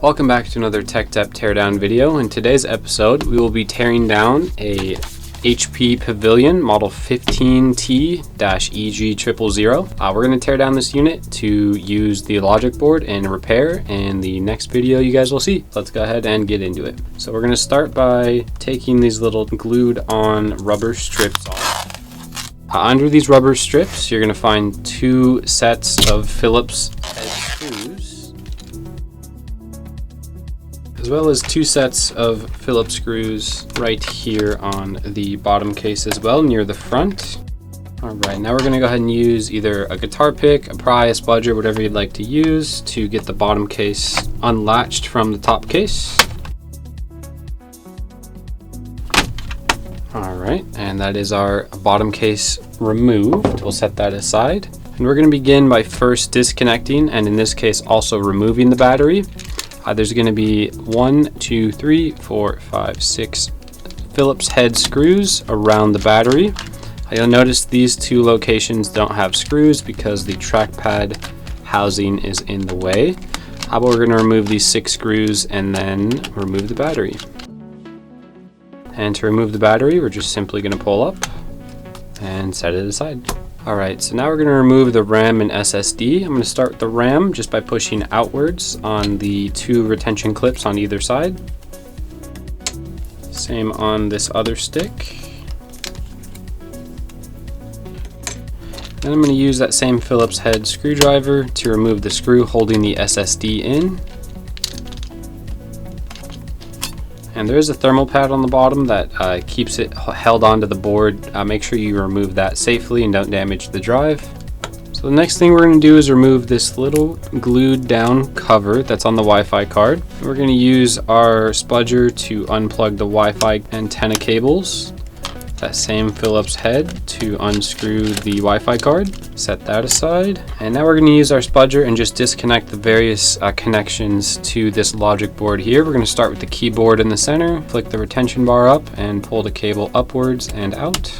Welcome back to another TEKDEP teardown video. In today's episode, we will be tearing down a HP Pavilion model 15T-EG000. We're going to tear down this unit to use the logic board and repair, and the next video you guys will see. Let's go ahead and get into it. So we're going to start by taking these little glued on rubber strips off. Under these rubber strips, you're going to find two sets of Phillips head screws, as well as two sets of Phillips screws right here on the bottom case as well, near the front. Alright, now we're going to go ahead and use either a guitar pick, a pry, a spudger, whatever you'd like to use to get the bottom case unlatched from the top case. Alright, and that is our bottom case removed. We'll set that aside. And we're going to begin by first disconnecting, and in this case also removing the battery. There's going to be 1, 2, 3, 4, 5, 6 Phillips head screws around the battery. You'll notice these two locations don't have screws because the trackpad housing is in the way. But we're going to remove these 6 screws and then remove the battery. And to remove the battery, we're just simply going to pull up and set it aside. Alright, so now we're going to remove the RAM and SSD. I'm going to start with the RAM just by pushing outwards on the 2 retention clips on either side. Same on this other stick. Then I'm going to use that same Phillips head screwdriver to remove the screw holding the SSD in. And there is a thermal pad on the bottom that keeps it held onto the board. Make sure you remove that safely and don't damage the drive. So the next thing we're going to do is remove this little glued down cover that's on the Wi-Fi card. We're going to use our spudger to unplug the Wi-Fi antenna cables. That same Phillips head to unscrew the Wi-Fi card. Set that aside. And now we're going to use our spudger and just disconnect the various connections to this logic board here. We're going to start with the keyboard in the center, flick the retention bar up and pull the cable upwards and out.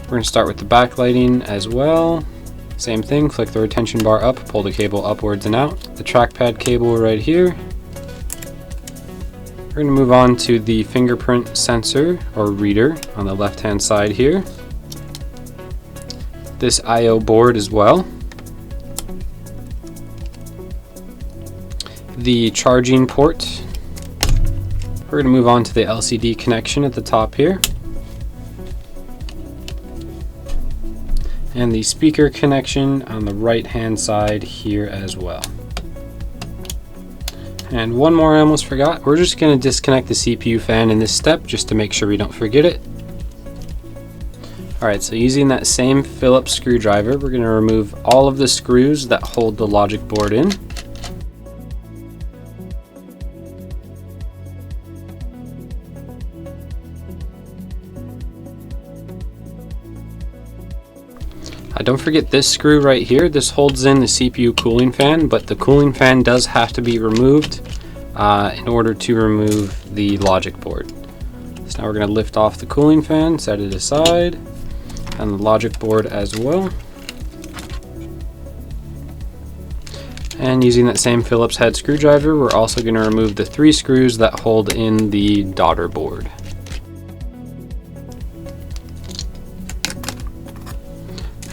We're going to start with the backlighting as well. Same thing, flick the retention bar up, pull the cable upwards and out. The trackpad cable right here. We're going to move on to the fingerprint sensor or reader on the left hand side here. This I/O board as well. The charging port. We're going to move on to the LCD connection at the top here. And the speaker connection on the right hand side here as well. And one more I almost forgot. We're just going to disconnect the CPU fan in this step just to make sure we don't forget it. Alright, so using that same Phillips screwdriver, we're going to remove all of the screws that hold the logic board in. Don't forget this screw right here. This holds in the CPU cooling fan, but the cooling fan does have to be removed in order to remove the logic board. So now we're going to lift off the cooling fan, set it aside, and the logic board as well. And using that same Phillips head screwdriver, we're also going to remove the 3 screws that hold in the Daughterboard.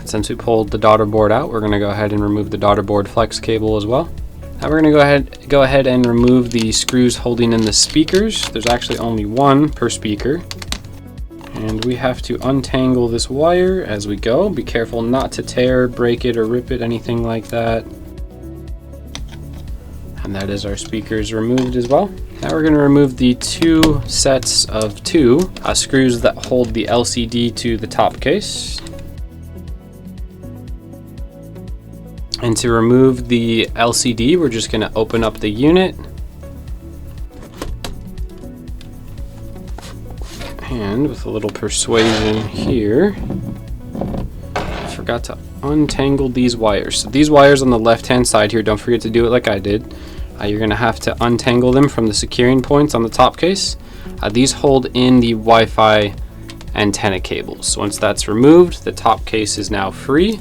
Since we pulled the Daughterboard out, we're going to go ahead and remove the Daughterboard flex cable as well. Now we're going to go ahead and remove the screws holding in the speakers. There's actually only 1 per speaker. And we have to untangle this wire as we go. Be careful not to tear, break it, or rip it, anything like that. And that is our speakers removed as well. Now we're going to remove the 2 sets of 2 screws that hold the LCD to the top case. And to remove the LCD, we're just going to open up the unit. And with a little persuasion here, I forgot to untangle these wires. So these wires on the left-hand side here, don't forget to do it like I did. You're going to have to untangle them from the securing points on the top case. These hold in the Wi-Fi antenna cables. So once that's removed, the top case is now free.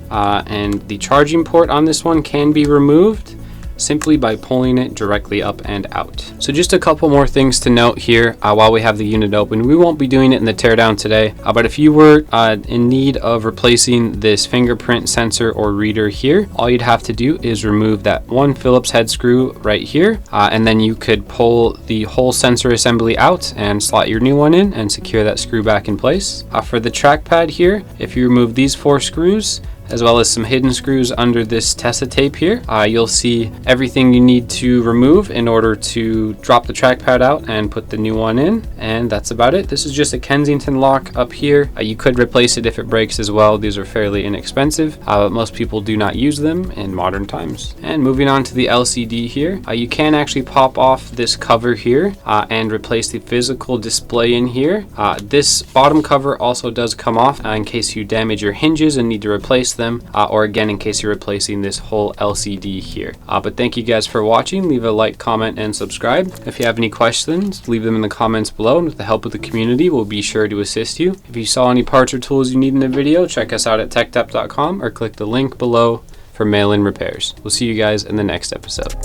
And the charging port on this one can be removed. simply by pulling it directly up and out. So just a couple more things to note here while we have the unit open. We won't be doing it in the teardown today, but if you were in need of replacing this fingerprint sensor or reader here, all you'd have to do is remove that one Phillips head screw right here, and then you could pull the whole sensor assembly out and slot your new one in and secure that screw back in place. For the trackpad here, if you remove these 4 screws, as well as some hidden screws under this Tessa tape here, you'll see everything you need to remove in order to drop the trackpad out and put the new one in, and that's about it. This is just a Kensington lock up here. You could replace it if it breaks as well. These are fairly inexpensive, but most people do not use them in modern times. And moving on to the LCD here, you can actually pop off this cover here and replace the physical display in here. This bottom cover also does come off in case you damage your hinges and need to replace them, or again in case you're replacing this whole LCD here. But thank you guys for watching. Leave a like, comment, and subscribe. If you have any questions, leave them in the comments below, and with the help of the community, we'll be sure to assist you. If you saw any parts or tools you need in the video, check us out at TEKDEP.com or click the link below for mail-in repairs. We'll see you guys in the next episode.